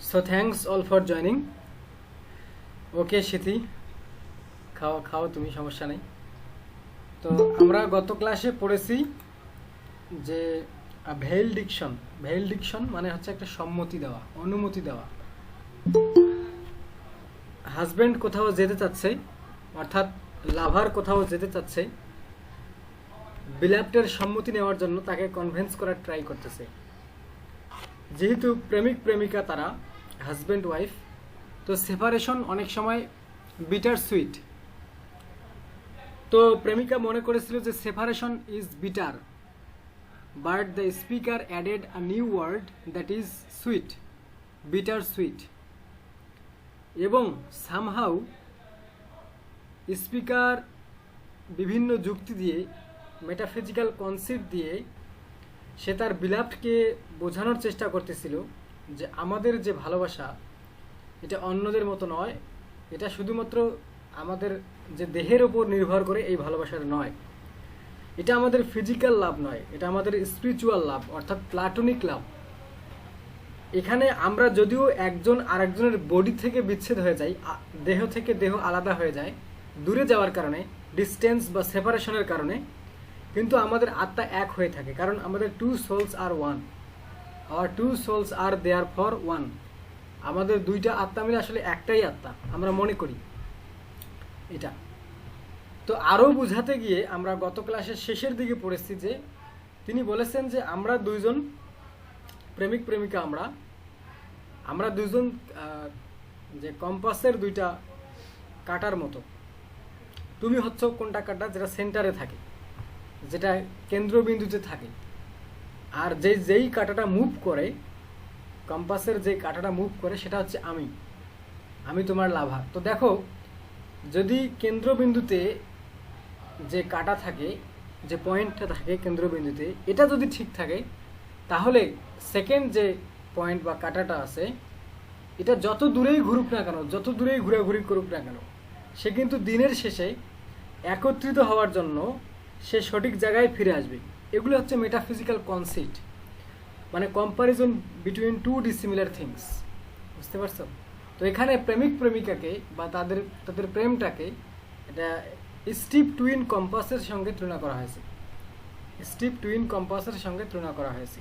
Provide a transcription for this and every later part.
So thanks all for joining. Okay শিথি, খাও খাও তুমি, সমস্যা নেই। তো আমরা গত ক্লাসে পড়েছি যে ভেইলডিকশন মানে হচ্ছে একটা সম্মতি দেওয়া, অনুমতি দেওয়া। হাজব্যান্ড কোথাও যেতে চাচ্ছে, অর্থাৎ লাভার কোথাও যেতে চাচ্ছে, বিলাপ্টের সম্মতি নেওয়ার জন্য তাকে কনভিন্স করার ট্রাই করতেছে। যেহেতু প্রেমিক প্রেমিকা তারা হাজব্যান্ড ওয়াইফ, তো সেপারেশন অনেক সময় বিটার সুইট। তো প্রেমিকা মনে করেছিল যে separation is bitter, but the speaker added a new word that is sweet, bitter sweet. এবং সামহাউ স্পিকার বিভিন্ন যুক্তি দিয়ে, মেটাফিজিক্যাল কনসেপ্ট দিয়ে সে তার বিলাপ্টকে বোঝানোর চেষ্টা করতেছিল যে আমাদের যে ভালোবাসা এটা অন্যদের মতো নয়, এটা শুধুমাত্র আমাদের যে দেহের ওপর নির্ভর করে এই ভালোবাসার নয়, এটা আমাদের ফিজিক্যাল লাভ নয়, এটা আমাদের স্পিরিচুয়াল লাভ, অর্থাৎ প্লাটোনিক লাভ। এখানে আমরা যদিও একজন আরেকজনের বডি থেকে বিচ্ছেদ হয়ে যাই, দেহ থেকে দেহ আলাদা হয়ে যায় দূরে যাওয়ার কারণে, ডিস্টেন্স বা সেপারেশনের কারণে, কিন্তু আমাদের আত্মা এক হয়ে থাকে, কারণ আমাদের two souls are one, are two souls are there for one. আমাদের দুইটা আত্মা মিলে আসলে একটাই আত্মা আমরা মনে করি এটা। তো আরও বুঝাতে গিয়ে আমরা গত ক্লাসের শেষের দিকে পড়েছি যে তিনি বলেছেন যে আমরা দুইজন প্রেমিক প্রেমিকা, আমরা দুইজন যে কম্পাসের দুইটা কাটার মতো। তুমি হচ্ছে কোনটা কাটা, যেটা সেন্টারে থাকে, যেটা কেন্দ্রবিন্দুতে থাকে, আর যেই কাঁটাটা মুভ করে, কম্পাসের যে কাঁটাটা মুভ করে সেটা হচ্ছে আমি তোমার লাভার। তো দেখো, যদি কেন্দ্রবিন্দুতে যে কাঁটা থাকে, যে পয়েন্টটা থাকে কেন্দ্রবিন্দুতে, এটা যদি ঠিক থাকে, তাহলে সেকেন্ড যে পয়েন্ট বা কাঁটাটা আছে, এটা যত দূরেই ঘুরুক না কেন, যত দূরেই ঘোরাঘুরি করুক না কেন, সে কিন্তু দিনের শেষে একত্রিত হওয়ার জন্য সে সঠিক জায়গায় ফিরে আসবে। এগুলো হচ্ছে মেটাফিজিক্যাল কনসেপ্ট, মানে comparison between two dissimilar things. বুঝতে পারছো? তো এখানে প্রেমিক প্রেমিকাকে বা তাদের প্রেমটাকে এটা স্টিপ টুইন কম্পাসের সঙ্গে তুলনা করা হয়েছে, স্টিপ টুইন কম্পাসের সঙ্গে তুলনা করা হয়েছে।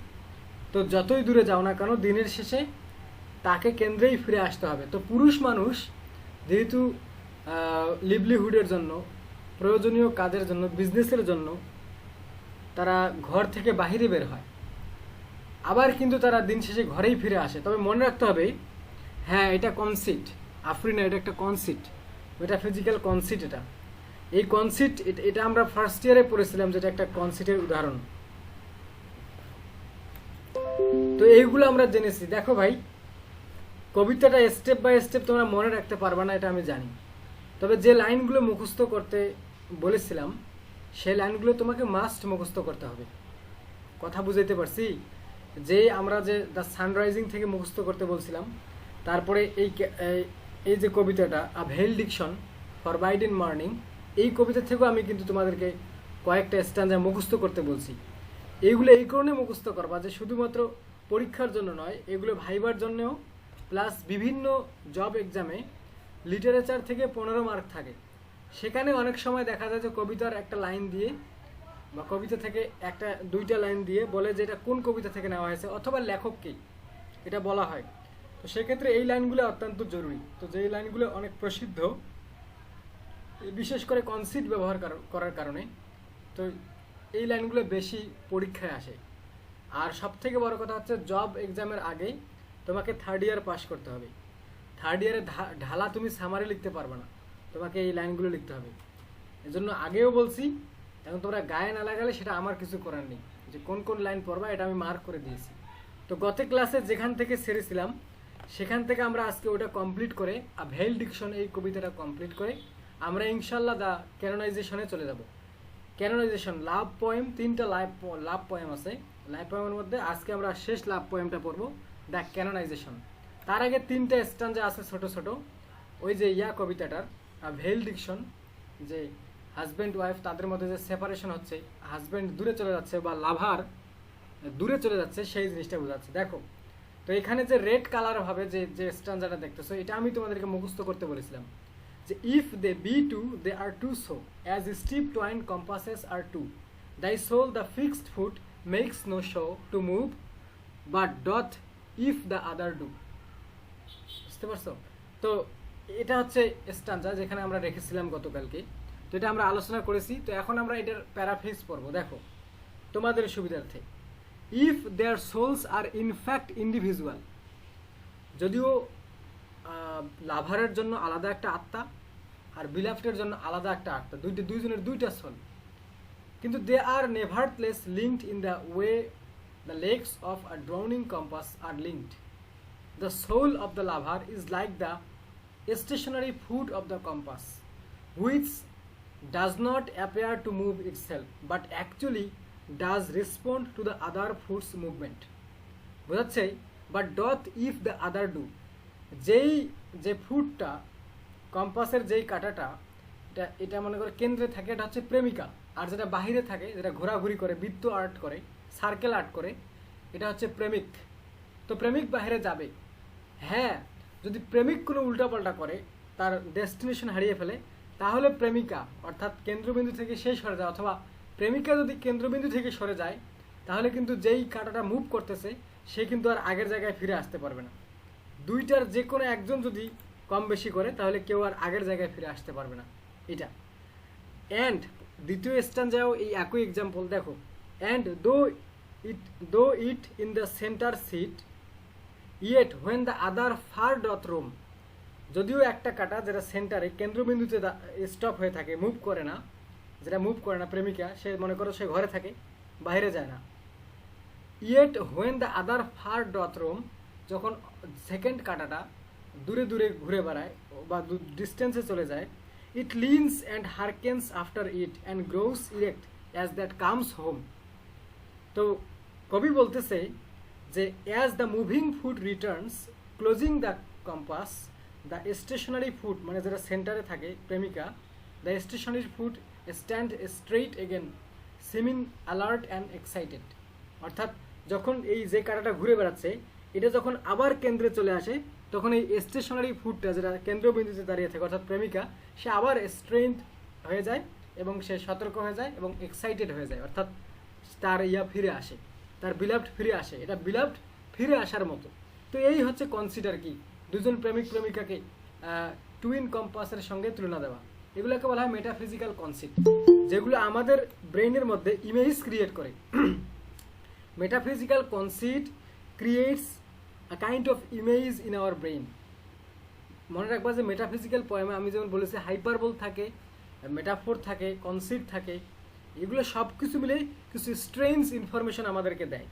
তো যতই দূরে যাও না কেন, দিনের শেষে তাকে কেন্দ্রেই ফিরে আসতে হবে। তো পুরুষ মানুষ যেহেতু লিভলিহুডের জন্য, প্রয়োজনীয় কাজের জন্য, বিজনেসের জন্য তারা ঘর থেকে বাহিরে বের হয়, আবার কিন্তু তারা দিন শেষে ঘরেই ফিরে আসে। তবে মনে রাখতে হবে, হ্যাঁ এটা কনসেপ্ট, আফরিনা, এটা একটা কনসেপ্ট, মেটাফিজিক্যাল কনসেপ্ট। এই কনসেপ্ট এটা আমরা ফার্স্ট ইয়ারে পড়েছিলাম, যেটা একটা কনসেপ্টের উদাহরণ। তো এইগুলো আমরা জেনেছি। দেখো ভাই, কবিতাটা স্টেপ বাই স্টেপ তোমরা মনে রাখতে পারবা না, এটা আমি জানি। তবে যে লাইনগুলো মুখস্থ করতে বলেছিলাম, সেই লাইনগুলো তোমাকে মাস্ট মুখস্থ করতে হবে। কথা বুঝাইতে পারছি? যে আমরা যে দ্য সানরাইজিং থেকে মুখস্থ করতে বলছিলাম, তারপরে এই যে কবিতাটা আ ভেইলডিকশন ফর ব্রাইড ইন মর্নিং, এই কবিতা থেকেও আমি কিন্তু তোমাদেরকে কয়েকটা স্ট্যান্জা মুখস্থ করতে বলছি। এইগুলো এই কারণে মুখস্থ করবা যে শুধুমাত্র পরীক্ষার জন্য নয়, এগুলো ভাইবার জন্যও, প্লাস বিভিন্ন জব এক্সামে লিটারেচার থেকে 15 মার্ক থাকে। সেখানে অনেক সময় দেখা যায় যে কবিতার একটা লাইন দিয়ে বা কবিতা থেকে দুইটা লাইন দিয়ে বলে যে এটা কোন কবিতা থেকে নেওয়া হয়েছে, অথবা লেখককেই এটা বলা হয়। তো সেক্ষেত্রে এই লাইনগুলো অত্যন্ত জরুরি। তো যেই লাইনগুলো অনেক প্রসিদ্ধ, বিশেষ করে কনসেপ্ট ব্যবহার করার কারণে, তো এই লাইনগুলো বেশি পরীক্ষায় আসে। আর সব থেকে বড় কথা হচ্ছে, জব এক্সামের আগে তোমাকে থার্ড ইয়ার পাস করতে হবে। থার্ড ইয়ারে ঢালা তুমি সামারি লিখতে পারবে না, তোমাকে এই লাইনগুলো লিখতে হবে। এজন্য আগেও বলছি, এখন তোমরা গায়ে না লাগালে সেটা আমার কিছু করার নেই, যে কোন কোন লাইন পড়বা এটা আমি মার্ক করে দিয়েছি। তো গত ক্লাসে যেখান থেকে ছেড়েছিলাম সেখান থেকে আমরা আজকে ওটা কমপ্লিট করে, ভেইলডিকশন এই কবিতাটা কমপ্লিট করে আমরা ইনশাল্লাহ দ্য ক্যানোনাইজেশনে চলে যাব। ক্যানোনাইজেশন লাভ পোয়েম, 3টা লাভ পোয়েম আছে। লাভ পোয়েমের মধ্যে আজকে আমরা শেষ লাভ পোয়েমটা পড়বো, দ্য ক্যানোনাইজেশন। তার আগে 3টা স্ট্যান্জা আছে ছোট ছোট, ওই যে কবিতাটার ভেইলডিকশন, যে হাজব্যান্ড ওয়াইফ তাদের মধ্যে যে সেপারেশন হচ্ছে, হাজব্যান্ড দূরে চলে যাচ্ছে বা লাভার দূরে চলে যাচ্ছে, সেই জিনিসটা বোঝাচ্ছে। দেখো, তো এখানে যে রেড কালার ভাবে যে যে স্ট্যান্ডাটা দেখতেছো, এটা আমি তোমাদেরকে মুখস্থ করতে বলেছিলাম যে if they be two they are two so as stiff twin compasses are two thy soul the fixed foot makes no show to move but doth if the other do. বুঝতে পারছো? তো এটা হচ্ছে স্ট্যান্ডা যেখানে আমরা রেখেছিলাম গতকালকে। তো এটা আমরা আলোচনা করেছি। তো এখন আমরা এটার প্যারাফ্রেজ পড়ব। দেখো তোমাদের সুবিধার্থে, if their souls are in fact individual, যদিও লাভারের জন্য আলাদা একটা আত্মা আর বিলাফটের জন্য আলাদা একটা আত্মা, দুইজনের দুইটা সোল, কিন্তু they are nevertheless linked in the way the legs of a drawing compass are linked. The soul of the lover is like the stationary foot of the compass, which does not appear to move itself, but actually does respond to the other foot's movement. বোঝাচ্ছে, but doth if the other do, যেই যে ফুটটা কম্পাসের যেই কাঁটাটা এটা মনে করে কেন্দ্রে থাকে, এটা হচ্ছে প্রেমিকা, আর যেটা বাহিরে থাকে, যেটা ঘোরাঘুরি করে, বৃত্ত আর্ট করে, সার্কেল আর্ট করে, এটা হচ্ছে প্রেমিক। তো প্রেমিক বাহিরে যাবে, হ্যাঁ, যদি প্রেমিক কোনো উল্টাপাল্টা করে, তার ডেস্টিনেশন হারিয়ে ফেলে, তাহলে প্রেমিকা অর্থাৎ কেন্দ্রবিন্দু থেকে সে সরে যায়, অথবা প্রেমিকা যদি কেন্দ্রবিন্দু থেকে সরে যায়, তাহলে কিন্তু যেই কাঁটাটা মুভ করতেছে সে কিন্তু আর আগের জায়গায় ফিরে আসতে পারবে না। দুইটার যে কোনো একজন যদি কম বেশি করে, তাহলে কেউ আর আগের জায়গায় ফিরে আসতে পারবে না। এটা অ্যান্ড দ্বিতীয় স্ট্যান্ডাও এই একই এক্সাম্পল। দেখো, and though it in the centre sit yet when the other far doth roam, যদিও একটা কাটা যেটা সেন্টারে কেন্দ্রবিন্দুতে স্টপ হয়ে থাকে, মুভ করে না, যেটা মুভ করে না প্রেমিকা, সে মনে করো সে ঘরে থাকে, বাইরে যায় না। yet when the other far doth roam, যখন সেকেন্ড কাটাটা দূরে দূরে ঘুরে বেড়ায় বা ডিস্টেন্সে চলে যায়, it leans and hearkens after it and grows erect as that comes home। তো কবি বলতেছে যে as the moving foot returns closing the compass, the stationary foot মানে যেটা সেন্টারে থাকে প্রেমিকা, the stationary foot stand straight again seeming alert and excited। অর্থাৎ যখন এই যে কাঁটাটা ঘুরে বেড়াচ্ছে, এটা যখন আবার কেন্দ্রে চলে আসে, তখন এই স্টেশনারি ফুটটা যেটা কেন্দ্রবিন্দুতে দাঁড়িয়ে থাকে অর্থাৎ প্রেমিকা, সে আবার স্ট্রেংথ হয়ে যায় এবং সে সতর্ক হয়ে যায় এবং এক্সাইটেড হয়ে যায়, অর্থাৎ তার ফিরে আসে, তার বিলাভড ফিরে আসে। এটা বিলাভড ফিরে আসার মতো। তো এই হচ্ছে কনসিডার কি, দুজন প্রেমিক প্রেমিকাকে টুইন কম্পাসের সঙ্গে তুলনা দেওয়া। এগুলোকে বলা হয় মেটাফিজিক্যাল কনসেপ্ট, যেগুলো আমাদের ব্রেইনের মধ্যে ইমেজ ক্রিয়েট করে। Metaphysical concept creates a kind of image in our brain. মনে রাখবা যে মেটাফিজিক্যাল পয়েমে আমি যেমন বলেছি হাইপারবোল থাকে, মেটাফোর থাকে, কনসেপ্ট থাকে, এগুলো সব কিছু মিলে কিছু স্ট্রেঞ্জ ইনফরমেশন আমাদেরকে দেয়,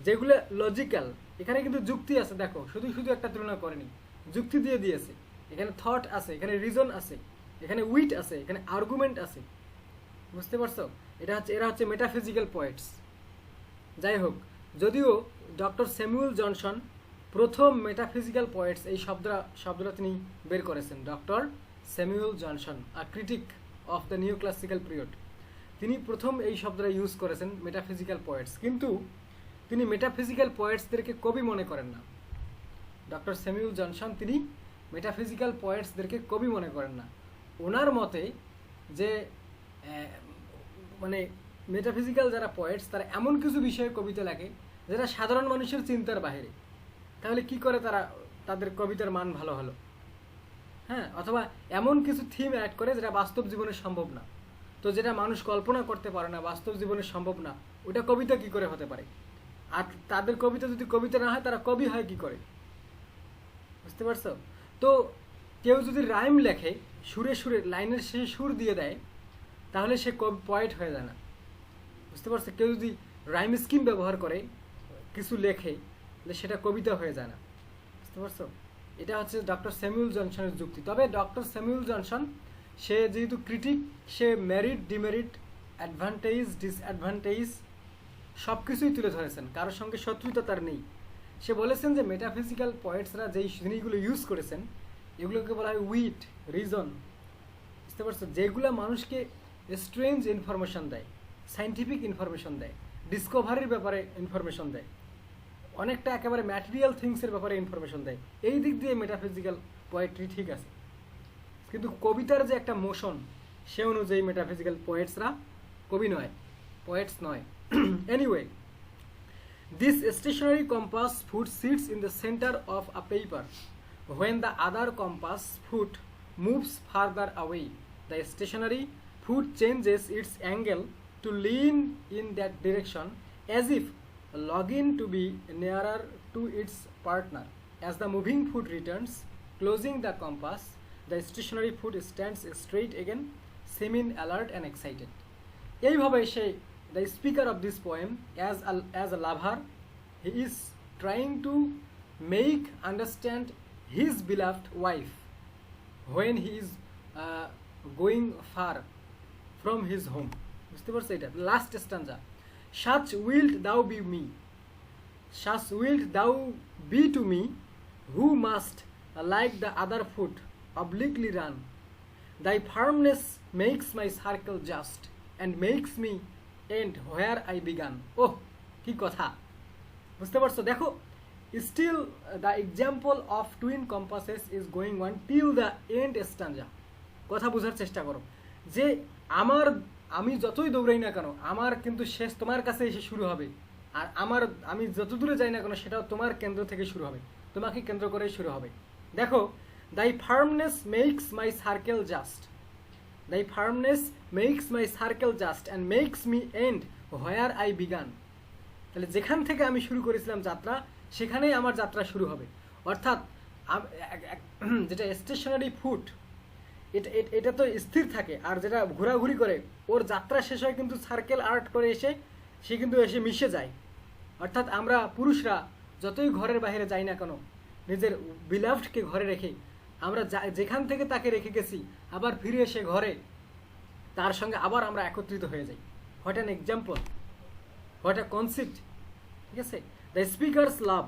যেগুলো লজিক্যাল। এখানে কিন্তু যুক্তি আছে, দেখো শুধু শুধু একটা তুলনা করেনি, যুক্তি দিয়ে দিয়েছে। এখানে থট আছে, এখানে রিজন আছে, এখানে উইট আছে, এখানে আর্গুমেন্ট আছে। বুঝতে পারছো? এরা হচ্ছে মেটাফিজিক্যাল পয়েন্টস। যাই হোক, যদিও ডক্টর স্যামুয়েল জনসন প্রথম মেটাফিজিক্যাল পয়েন্টস এই শব্দটা তিনি বের করেছেন। Doctor Samuel Johnson, a critic of the new classical period, তিনি প্রথম এই শব্দটা ইউজ করেছেন মেটাফিজিক্যাল পয়েন্টস। কিন্তু তিনি মেটাফিজিক্যাল পয়েন্টসদেরকে কবি মনে করেন না। ডক্টর স্যামুয়েল জনসন তিনি মেটাফিজিক্যাল পয়েন্টসদেরকে কবি মনে করেন না। ওনার মতে যে মানে মেটাফিজিক্যাল যারা পয়েন্টস, তারা এমন কিছু বিষয়ে কবিতা লেখে যেটা সাধারণ মানুষের চিন্তার বাইরে। তাহলে কি করে তাদের কবিতার মান ভালো হলো? হ্যাঁ, অথবা এমন কিছু থিম অ্যাড করে যেটা বাস্তব জীবনে সম্ভব না। তো যেটা মানুষ কল্পনা করতে পারে না, বাস্তব জীবনে সম্ভব না, ওটা কবিতা কি করে হতে পারে? আর তাদের কবিতা যদি কবিতা না হয়, তারা কবি হয় কি করে? বুঝতে পারছো? তো কেউ যদি রাইম লেখে, সুরে সুরে লাইনের শেষে সুর দিয়ে দেয়, তাহলে সে পয়েট হয়ে যায় না। বুঝতে পারছো? কেউ যদি রাইম স্কিম ব্যবহার করে কিছু লেখে, তাহলে সেটা কবিতা হয়ে যায় না। বুঝতে পারছো? এটা হচ্ছে ডক্টর স্যামুয়েল জনসনের যুক্তি। তবে ডক্টর স্যামুয়েল জনসন সে যেহেতু ক্রিটিক, সে মেরিট, ডিমেরিট, অ্যাডভান্টেজ, ডিসঅ্যাডভান্টেজ সব কিছুই তুলে ধরেছেন। কারোর সঙ্গে শত্রুতা তার নেই। সে বলেছেন যে মেটাফিজিক্যাল পয়েন্টসরা যেই জিনিসগুলো ইউজ করেছেন, এগুলোকে বলা হয় উইট, রিজন। বুঝতে পারছো? যেগুলো মানুষকে স্ট্রেঞ্জ ইনফরমেশন দেয়, সাইন্টিফিক ইনফরমেশন দেয়, ডিসকভারির ব্যাপারে ইনফরমেশন দেয়। অনেকটা একেবারে ম্যাটেরিয়াল থিংসের ব্যাপারে ইনফরমেশন দেয়। এই দিক দিয়ে মেটাফিজিক্যাল পোয়েট্রি ঠিক আছে, কিন্তু কবিতার যে একটা মোশন সে অনুযায়ী মেটাফিজিক্যাল পোয়েটসরা কবি নয়, পোয়েটস নয়। Anyway, this stationary compass foot sits in the center of a paper. When the other compass foot moves further away, the stationary foot changes its angle to lean in that direction as if longing to be nearer to its partner. As the moving foot returns, closing the compass, the stationary foot stands straight again, seeming alert and excited. এইভাবে সে the speaker of this poem, as a lover, he is trying to make understand his beloved wife when he is going far from his home. বুঝতে পারছো? এটা last স্ট্যান্জা, such wilt thou be me, such wilt thou be to me, who must like the other foot obliquely run. Thy firmness makes my circle just and makes me end where I began. Oh, কি কথা! বুঝতে পারছো? দেখো, still the example of twin compasses is going on till the end stanza. কথা বোঝার চেষ্টা করো যে আমি যতই দৌড়াই না কেন আমার কিন্তু শেষ তোমার কাছে এসে শুরু হবে, আর আমি যত দূরে যাই না কেন সেটাও তোমার কেন্দ্র থেকে শুরু হবে, তোমাকে কেন্দ্র করেই শুরু হবে। দেখো, thy firmness makes my circle just, thy firmness makes my circle just and makes me end where I began. তাহলে যেখান থেকে আমি শুরু করেছিলাম যাত্রা সেখানেই আমার যাত্রা শুরু হবে। অর্থাৎ যেটা স্টেশনারি ফুট এটা তো স্থির থাকে, আর যেটা ঘোরাঘুরি করে ওর যাত্রা শেষ হয় কিন্তু সার্কেল আর্ট করে সে কিন্তু এসে মিশে যায়। অর্থাৎ আমরা পুরুষরা যতই ঘরের বাইরে যাই না কেন নিজের বিলাভডকে ঘরে রেখে আমরা যেখান থেকে তাকে রেখে গেছি আবার ফিরে এসে ঘরে তার সঙ্গে আবার আমরা একত্রিত হয়ে যাই। What an example, what a concept! ঠিক আছে? The speaker's love,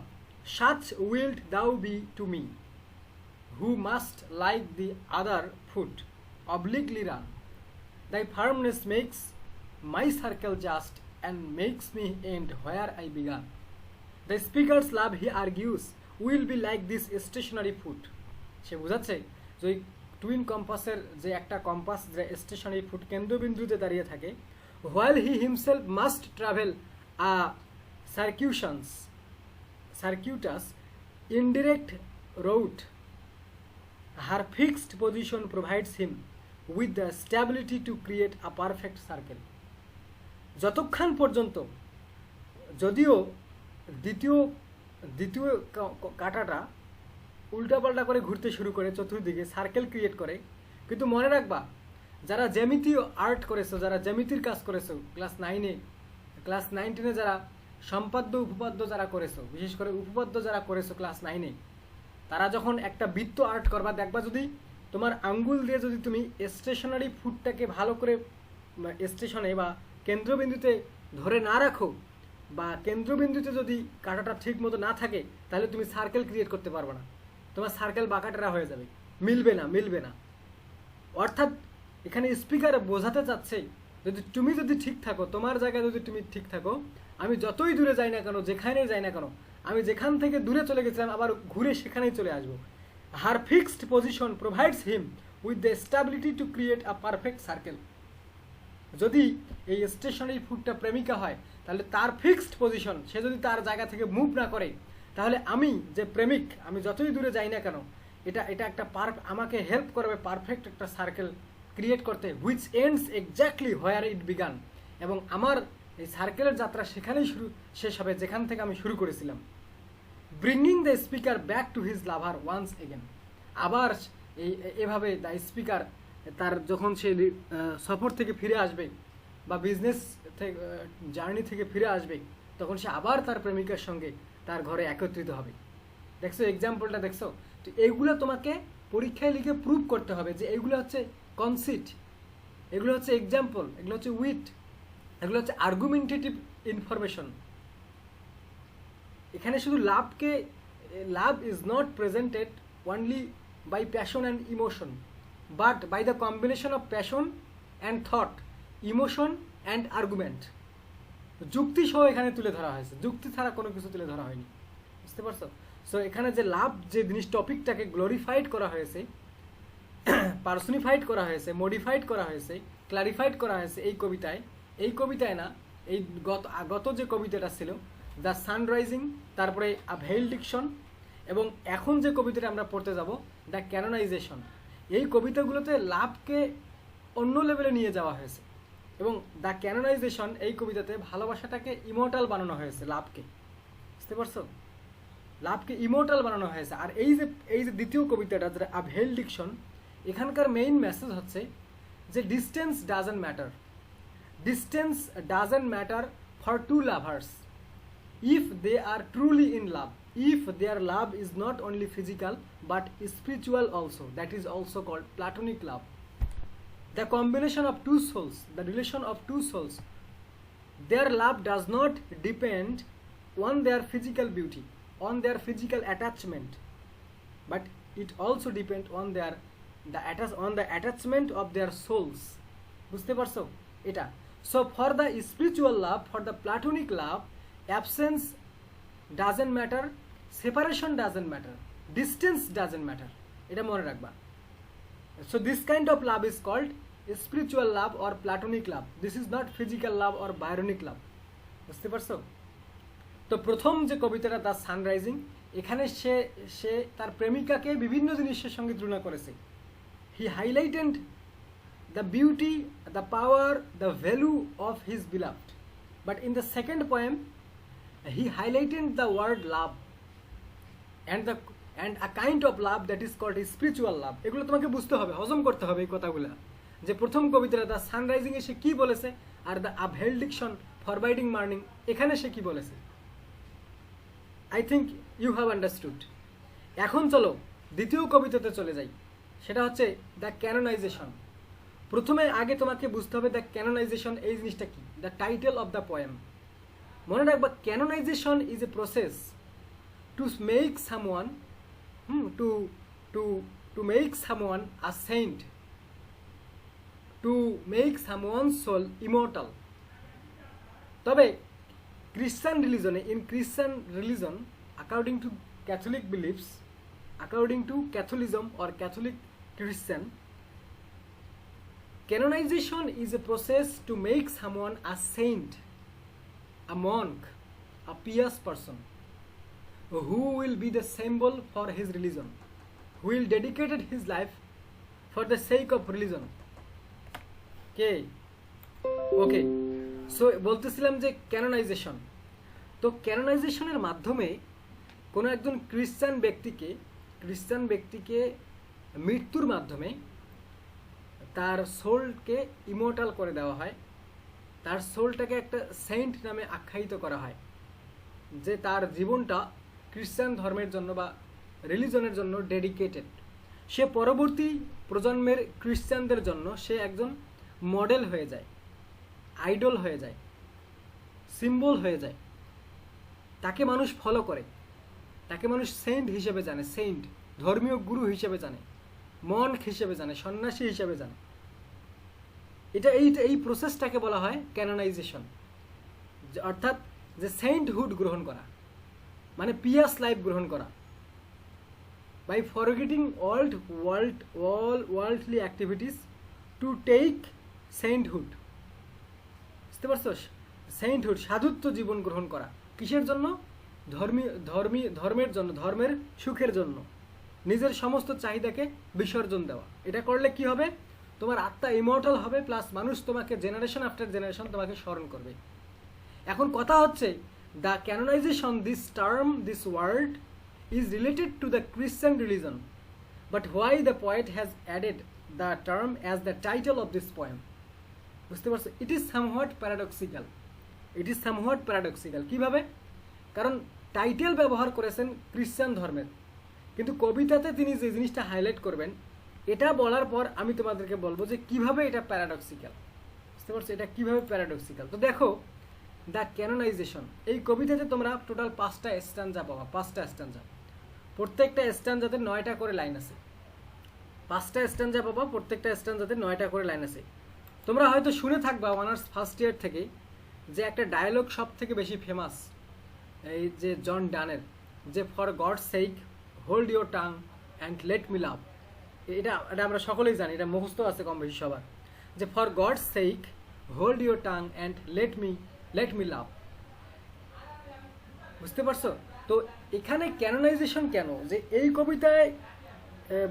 such wilt thou be to me, who must like the other foot obliquely run. Thy firmness makes my circle just and makes me end where I began. The speaker's love, he argues, will be like this stationary foot. সে বোঝাচ্ছে যে ওই twin কম্পাসের যে একটা compass যে stationery foot কেন্দ্রবিন্দুতে দাঁড়িয়ে থাকে, while he himself must travel a circuitous indirect route, her fixed position provides him with the stability to create a perfect circle. যতক্ষণ পর্যন্ত যদিও দ্বিতীয় কাঁটাটা উল্টাপাল্টা করে ঘুরতে শুরু করে চতুর্দিকে সার্কেল ক্রিয়েট করে, কিন্তু মনে রাখবা যারা জ্যামিতি আর্ট করেছো, যারা জ্যামিতির কাজ করেছো ক্লাস 9-10 যারা সম্পাদ্য উপপাদ্য যারা করেছো, বিশেষ করে উপপাদ্য যারা করেছো ক্লাস 9-এ, তারা যখন একটা বৃত্ত আর্ট করবা দেখবা যদি তোমার আঙ্গুল দিয়ে যদি তুমি স্টেশনারি ফুটটাকে ভালো করে স্টেশনে বা কেন্দ্রবিন্দুতে ধরে না রাখো বা কেন্দ্রবিন্দুতে যদি কাঁটাটা ঠিক মতো না থাকে তাহলে তুমি সার্কেল ক্রিয়েট করতে পারবে না, তোমার সার্কেল বাঁকাটেরা হয়ে যাবে, মিলবে না। অর্থাৎ এখানে স্পিকার বোঝাতে চাচ্ছে তুমি যদি ঠিক থাকো, তোমার জায়গায় যদি তুমি ঠিক থাকো, আমি যতই দূরে যাই না কেন, যেখানেই যাই না কেন, আমি যেখান থেকে দূরে চলে গেছিলাম আবার ঘুরে সেখানেই চলে আসবো। Her fixed position provides him with the stability to create a perfect circle. যদি এই স্টেশনারি ফুটটা প্রেমিকা হয় তাহলে তার ফিক্সড পজিশন, সে যদি তার জায়গা থেকে মুভ না করে তাহলে আমি যে প্রেমিক, আমি যতই দূরে যাই না কেন এটা একটা আমাকে হেল্প করবে পারফেক্ট একটা সার্কেল ক্রিয়েট করতে, which ends exactly where it began, এবং আমার এই সার্কেলের যাত্রা সেখানেই শেষ হবে যেখান থেকে আমি শুরু করেছিলাম। Bringing the speaker back to his lover once again. আবার এভাবে দ্য স্পিকার তার যখন সে সফর থেকে ফিরে আসবে বা বিজনেস জার্নি থেকে ফিরে আসবে তখন সে আবার তার প্রেমিকার সঙ্গে তার ঘরে একত্রিত হবে। দেখছো এক্সাম্পলটা? দেখছো? তো এইগুলো তোমাকে পরীক্ষায় লিখে প্রুভ করতে হবে যে এইগুলো হচ্ছে কনসিট, এগুলো হচ্ছে এক্সাম্পল, এগুলো হচ্ছে উইট, এগুলো হচ্ছে আর্গুমেন্টেটিভ ইনফরমেশন। এখানে শুধু love is not presented only by passion and emotion, but by the combination of passion and thought, emotion and argument. যুক্তি সহ এখানে তুলে ধরা হয়েছে, যুক্তি ছাড়া কোনো কিছু তুলে ধরা হয়নি। বুঝতে পারছো? সো এখানে যে লাভ, যে জিনিস টপিকটাকে গ্লোরিফাইড করা হয়েছে, পার্সোনিফাইড করা হয়েছে, মডিফাইড করা হয়েছে, ক্লারিফাইড করা হয়েছে এই কবিতায় না, এই গত যে কবিতাটা ছিল দ্য সানরাইজিং, তারপরে আ ভ্যালেডিকশন, এবং এখন যে কবিতাটা আমরা পড়তে যাব দ্য ক্যানোনাইজেশন, এই কবিতাগুলোতে লাভকে অন্য লেভেলে নিয়ে যাওয়া হয়েছে। এবং দ্য ক্যানোনাইজেশন এই কবিতাতে ভালোবাসাটাকে ইমর্টাল বানানো হয়েছে, লাভকে, বুঝতে পারছো? লাভকে ইমর্টাল বানানো হয়েছে। আর এই যে দ্বিতীয় কবিতাটা যেটা আ ভ্যালেডিকশন, এখানকার মেইন মেসেজ হচ্ছে যে distance doesn't matter, distance doesn't matter for two lovers if they are truly in love, if their love is not only physical but spiritual also, that is also called platonic love. The combination of two souls, the relation of two souls, their love does not depend on their physical beauty, on their physical attachment, but it also depends on the attachment of their souls. বুঝতে পারছো এটা? So for the spiritual love, for the platonic love, absence doesn't matter, separation doesn't matter, distance doesn't matter. এটা মনে রাখবা। So this kind of love is called spiritual love or platonic love. This is not physical love or bionic love. বুঝতে পারছো? তো প্রথম যে কবিতাটা the sunrising, এখানে সে তার প্রেমিকাকে বিভিন্ন জিনিসের সঙ্গে তুলনা করেছে। He highlighted the beauty, the power, the value of his beloved. But in the second poem, he highlighted the word love and a kind of love that is called spiritual love. এগুলো তোমাকে বুঝতে হবে, হজম করতে হবে এই কথাগুলো, যে প্রথম কবিতাটা দ্য সানরাইজিং এ সে কি বলেছে, আর দ্য আ ভ্যালেডিকশন ফরবাইডিং মার্নিং এখানে সে কি বলেছে। I think you have understood. এখন চলো দ্বিতীয় কবিতাতে চলে যাই, সেটা হচ্ছে দ্য ক্যানোনাইজেশন। প্রথমে আগে তোমাকে বুঝতে হবে দ্য ক্যানোনাইজেশন এই জিনিসটা কি, the title of the poem. মনে রাখবা, canonisation is a process to make someone to make someone a saint, to make someone soul immortal. তবে ক্রিশ্চান রিলিজনে, in Christian religion, according to Catholic beliefs, according to Catholicism or Catholic Christian, canonization is a process to make someone a saint, a monk, a pious person who will be the symbol for his religion, who will dedicated his life for the sake of religion. Okay, so বলতেছিলাম যে canonization. তো ক্যানোনাইজেশনের মাধ্যমে কোনো একজন খ্রিস্টান ব্যক্তিকে মৃত্যুর মাধ্যমে তার সোলকে ইমর্টাল করে দেওয়া হয়, তার সোলটাকে একটা সেন্ট নামে আখ্যায়িত করা হয়, যে তার জীবনটা খ্রিস্টান ধর্মের জন্য বা রিলিজনের জন্য ডেডিকেটেড। সে পরবর্তী প্রজন্মের খ্রিস্টানদের জন্য সে একজন মডেল হয়ে যায়, আইডল হয়ে যায়, সিম্বল হয়ে যায়। তাকে মানুষ ফলো করে, তাকে মানুষ সেন্ট হিসেবে জানে, সেন্ট ধর্মীয় গুরু হিসেবে জানে, মনক হিসেবে জানে, সন্ন্যাসী হিসেবে জানে। এই প্রসেসটাকে বলা হয় ক্যানোনাইজেশন, অর্থাৎ যে সেন্টহুড গ্রহণ করা, মানে পিয়াস লাইফ গ্রহণ করা, by forgetting all worldly activities to take sainthood. বুঝতে পারছো? সেন্টহুড, সাধুত্ব জীবন গ্রহণ করা, কিসের জন্য? ধর্মের জন্য, ধর্মের সুখের জন্য, নিজের সমস্ত চাহিদাকে বিসর্জন দেওয়া। এটা করলে কি হবে? তোমার আত্মা ইমর্টাল হবে, প্লাস মানুষ তোমাকে জেনারেশন আফটার জেনারেশন তোমাকে স্মরণ করবে। এখন কথা হচ্ছে, the canonisation, this term, this word is related to the Christian religion, but why the poet has added the term as the title of this poem. বুঝতে পারছো? It is somewhat paradoxical. কিভাবে? কারণ টাইটেল ব্যবহার করেছেন Christian ধর্মের, কিন্তু কবিতাতে তিনি যে জিনিসটা হাইলাইট করবেন, এটা বলার পর আমি তোমাদেরকে বলবো যে কিভাবে এটা প্যারাডক্সিক্যাল। বুঝতে পারছো? এটা কিভাবে প্যারাডক্সিক্যাল। তো দেখো, দ্য ক্যানোনাইজেশন এই কবিতাতে তোমরা টোটাল 5টা স্ট্যানজা পাবা, 5টা স্ট্যানজা। প্রত্যেকটা স্ট্যানজাতে 9টা করে লাইন আছে। 5টা স্ট্যানজা পাবা, প্রত্যেকটা স্ট্যানজাতে 9টা করে লাইন আছে। তোমরা হয়তো শুনে থাকবা অনার্স ফার্স্ট ইয়ার থেকে যে একটা ডায়লগ সব থেকে বেশি ফেমাস, এই যে জন ডানের, যে for God's sake hold your tongue and let me লাভ, এটা এটা আমরা সকলেই জানি, এটা মুখস্থ আছে কম বেশি সবার, যে for God's sake hold your tongue and let me লাভ। বুঝতে পারছো? তো এখানে ক্যানোনাইজেশন কেন, যে এই কবিতায়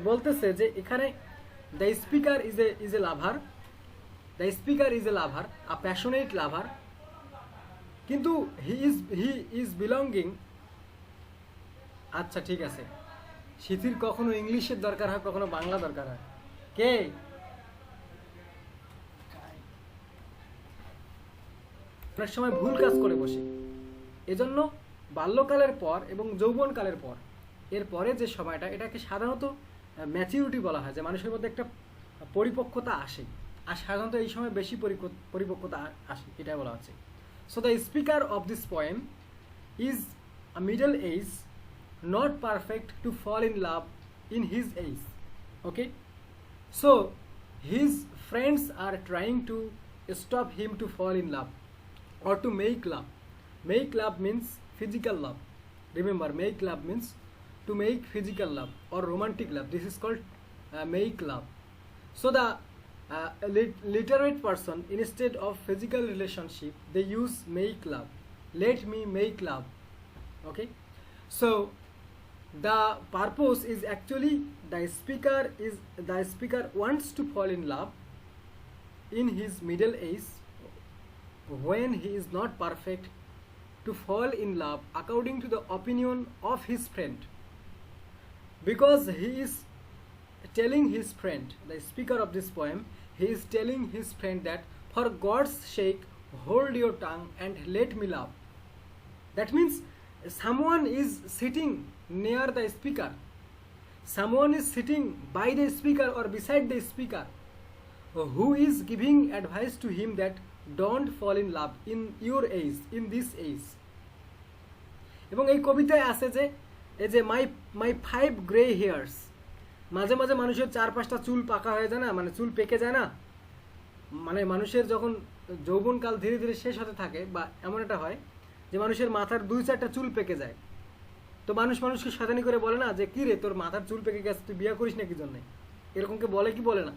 বলতেছে যে এখানে the speaker is a lover, the speaker is a lover, a passionate lover, কিন্তু হি ইজ বিলঙ্গিং। আচ্ছা ঠিক আছে, সিথির কখনো ইংলিশের দরকার হয়, কখনো বাংলা দরকার হয়। কে অনেক সময় ভুল কাজ করে বসে, এজন্য বাল্যকালের পর এবং যৌবনকালের পর এর পরে যে সময়টা, এটাকে সাধারণত ম্যাচিউরিটি বলা হয়, যে মানুষের মধ্যে একটা পরিপক্কতা আসে, আর সাধারণত এই সময় বেশি পরিপক্কতা আসে, এটা বলা হচ্ছে। So the speaker of this poem is a middle age, not perfect to fall in love in his age. Okay, so his friends are trying to stop him to fall in love or to make love. Make love means physical love. Remember, make love means to make physical love or romantic love. This is called make love. So the literate person, instead of physical relationship, they use make love. Let me make love. Okay, so the purpose is actually the speaker wants to fall in love in his middle age, when he is not perfect to fall in love according to the opinion of his friend, because he is telling his friend, the speaker of this poem, he is telling his friend that for God's sake hold your tongue and let me love. That means someone is sitting near the speaker, someone is sitting by the speaker or beside the speaker, who is giving advice to him that don't fall in love in your age, in this age. এবং এই কবিতায় আছে যে এই যে মাই 5 grey here's, মাঝে মাঝে মানুষের 4-5টা চুল পাকা হয়ে যায় না, মানে চুল পেকে যায় না, মানে মানুষের যখন যৌবনকাল ধীরে ধীরে শেষ হতে থাকে, বা এমন একটা হয় যে মানুষের মাথার 2-4টা চুল পেকে যায়, তো মানুষকে শয়তানি করে বলে না যে কি রে তোর মাথার চুল পেকে গেছে, তুই বিয়ে করিস না কি জন্য, এরকমকে বলে কি বলে না?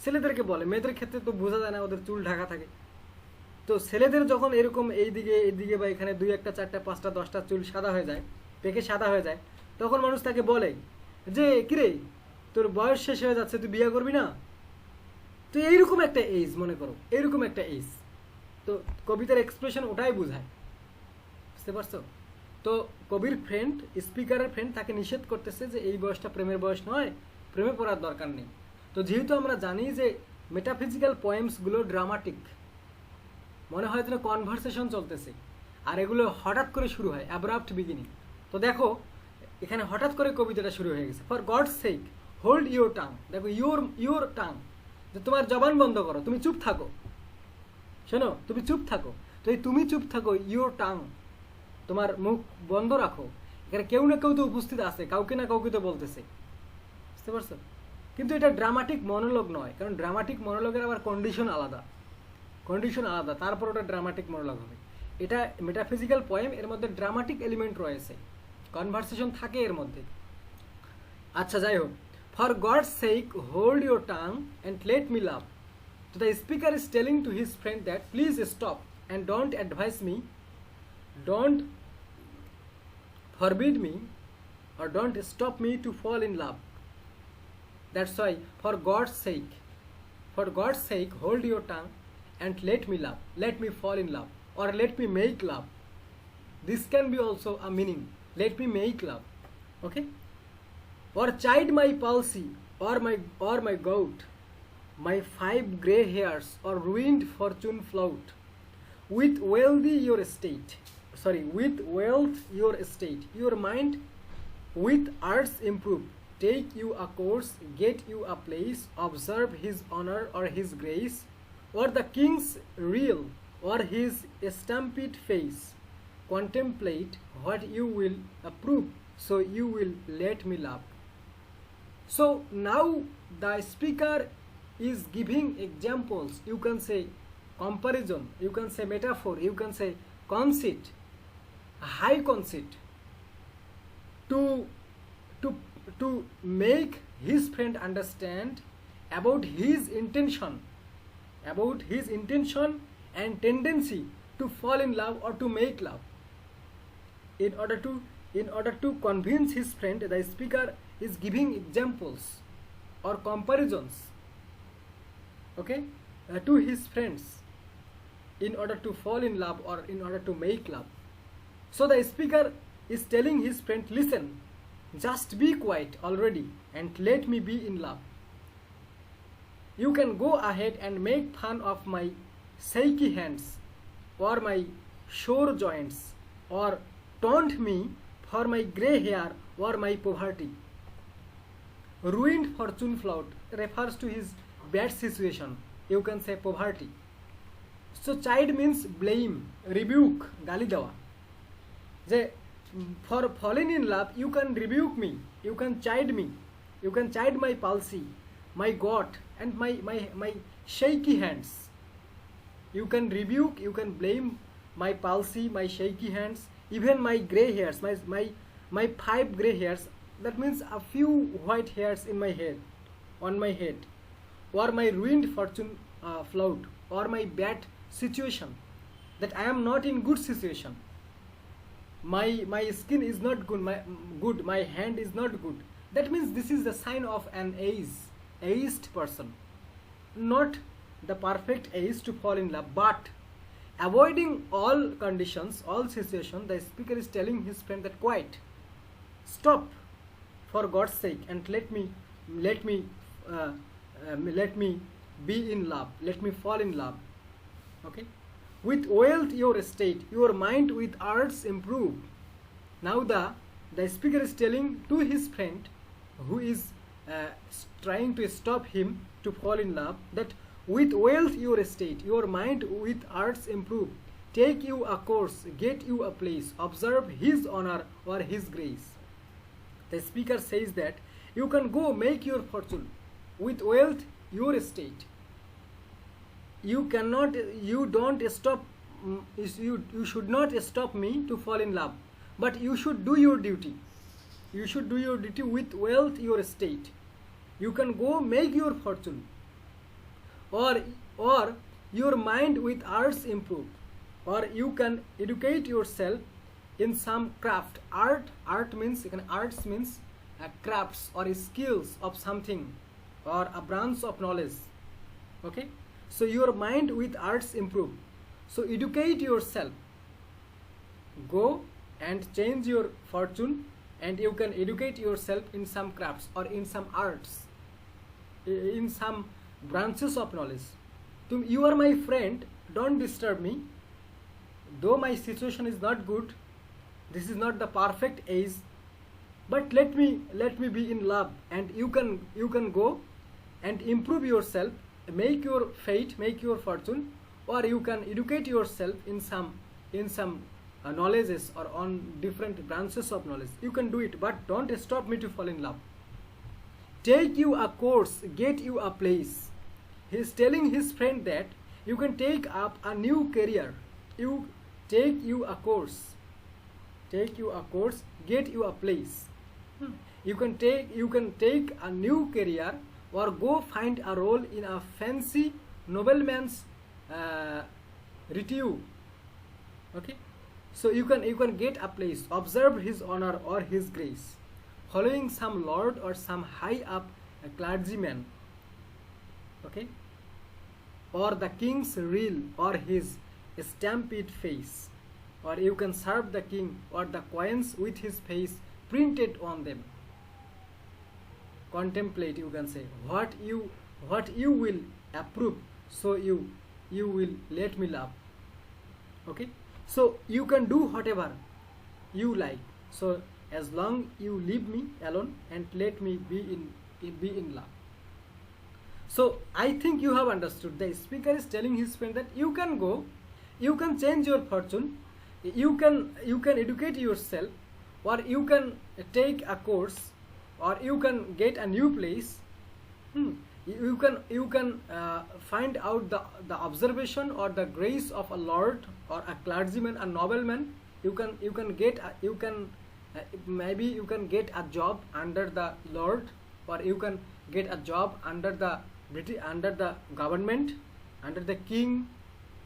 ছেলেদেরকে বলে, মেয়েদের ক্ষেত্রে তো বোঝা যায় না, ওদের চুল ঢাকা থাকে। তো ছেলেদের যখন এরকম এইদিকে বা এখানে 2-1-4-5-10টা চুল সাদা হয়ে যায়, পেকে সাদা হয়ে যায়, তখন মানুষ তাকে বলে যে কিরে তোর বয়স শেষ হয়ে যাচ্ছে, তুই বিয়ে করবি না। তো এইরকম একটা এজ, মনে করো এইরকম একটা এজ, তো কবিতার এক্সপ্রেশন ওটাই বোঝায়। বুঝতে পারছো? তো কবির ফ্রেন্ড, স্পিকারের ফ্রেন্ড তাকে নিষেধ করতেছে যে এই বয়সটা প্রেমের বয়স নয়, প্রেমে পড়ার দরকার নেই। তো যেহেতু আমরা জানি যে মেটাফিজিক্যাল পোয়েমসগুলো ড্রামাটিক, মনে হয় যেন কনভারসেশন চলতেছে, আর এগুলো হঠাৎ করে শুরু হয়, অ্যাব্রাপ্ট বিগিনিং। তো দেখো এখানে হঠাৎ করে কবিতাটা শুরু হয়ে গেছে, for God's sake hold your tongue. দেখো ইউর টাং, যে তোমার জবান বন্ধ করো, তুমি চুপ থাকো, শোনো তুমি চুপ থাকো। তো এই তুমি চুপ থাকো, ইউর টাং, তোমার মুখ বন্ধ রাখো। এখানে কেউ না কেউ তো উপস্থিত আছে, কাউকে না কাউকে তো বলতেছে। বুঝতে পারছো? কিন্তু এটা ড্রামাটিক মনোলগ নয়, কারণ ড্রামাটিক মনোলগের আবার কন্ডিশন আলাদা, তারপর ওটা ড্রামাটিক মনোলগ হবে। এটা মেটাফিজিক্যাল পোয়েম, এর মধ্যে ড্রামাটিক এলিমেন্ট রয়েছে, কনভারসেশন থাকে এর মধ্যে। আচ্ছা যাই হোক, for God's sake hold your tongue and let me love. তো the speaker is telling to his friend that please stop and don't advise me, don't forbid me or don't stop me to fall in love. That's why for God's sake hold your tongue and let me love, let me fall in love, or let me make love. This can be also a meaning, let me make love. Okay, or chide my palsy or my gout, my 5 grey hairs or ruined fortune flout, with wealth your estate, your mind with arts improve, take you a course, get you a place, observe his honor or his grace, or the king's real or his stamped face, contemplate what you will approve, so you will let me love. So now the speaker is giving examples, you can say comparison, you can say metaphor, you can say conceit, high conceit, to to to make his friend understand about his intention, and tendency to fall in love or to make love. In order to convince his friend, the speaker is giving examples or comparisons, okay, to his friends, in order to fall in love or in order to make love. So the speaker is telling his friend, listen, just be quiet already and let me be in love. You can go ahead and make fun of my shaky hands or my sore joints, or taunt me for my grey hair or my poverty. Ruined fortune flout refers to his bad situation. You can say poverty. So chide means blame, rebuke, gali dewa. For falling in love, you can rebuke me, you can chide me, you can chide my palsy, my gout, and my shaky hands. You can rebuke, you can blame my palsy, my shaky hands, even my grey hairs, my 5 grey hairs. That means a few white hairs in my head, on my head, or my ruined fortune flout, or my bad situation, that I am not in good situation. My skin is not good, my hand is not good. That means this is the sign of an aged person, not the perfect age to fall in love, but avoiding all conditions, all situations. The speaker is telling his friend that quiet, stop, for God's sake, and let me be in love, let me fall in love. Okay. With wealth your estate, your mind with arts improve. Now the speaker is telling to his friend, who is trying to stop him to fall in love, that with wealth your estate, your mind with arts improve. Take you a course, get you a place, observe his honor or his grace. The speaker says that you can go make your fortune with wealth your estate. You should not stop me to fall in love, but you should do your duty. You should do your duty with wealth your estate. You can go make your fortune, or your mind with arts improve, or you can educate yourself in some craft. Arts means crafts or skills of something, or a branch of knowledge. Okay. So your mind with arts improve. So educate yourself. Go and change your fortune, and you can educate yourself in some crafts or in some arts, in some branches of knowledge. You are my friend, don't disturb me. Though my situation is not good, this is not the perfect age, but let me be in love, and you can go and improve yourself, make your fate, make your fortune, or you can educate yourself in some knowledges or on different branches of knowledge. You can do it, but don't stop me to fall in love. Take you a course, get you a place. He is telling his friend that you can take up a new career. You take you a course, get you a place. You can take a new career, or go find a role in a fancy nobleman's retinue. Okay. So you can get a place, observe his honor or his grace, following some lord or some high up clergyman. Okay. Or the king's reel or his stampede face, or you can serve the king, or the coins with his face printed on them. Contemplate, you can say, what you will approve, so you will let me love. Okay. So you can do whatever you like, so as long you leave me alone and let me be in love. So I think you have understood. The speaker is telling his friend that you can go, you can change your fortune, you can educate yourself, or you can take a course, or you can get a new place. You can find out the observation or the grace of a lord or a clergyman, a nobleman. You can maybe you can get a job under the Lord, or you can get a job under the under the government, under the king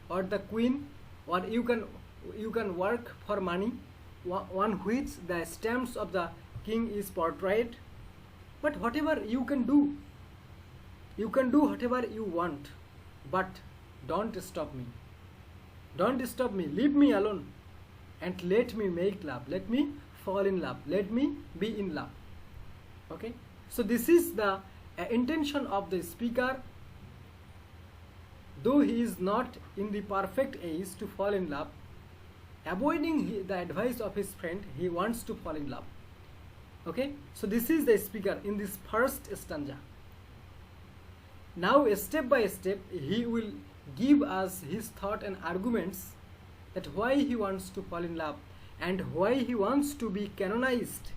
or the queen, or you can work for money, one which the stamps of the king is portrayed. But whatever you can do whatever you want, but don't stop me. Don't stop me. Leave me alone and let me make love. Let me fall in love. Let me be in love. Okay? So this is the intention of the speaker. Though he is not in the perfect age to fall in love, avoiding the advice of his friend, he wants to fall in love. Okay? So this is the speaker in this first stanza. Now step by step he will give us his thought and arguments that why he wants to fall in love and why he wants to be canonized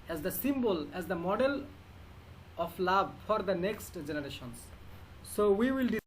as the symbol, as the model of love for the next generations. So we will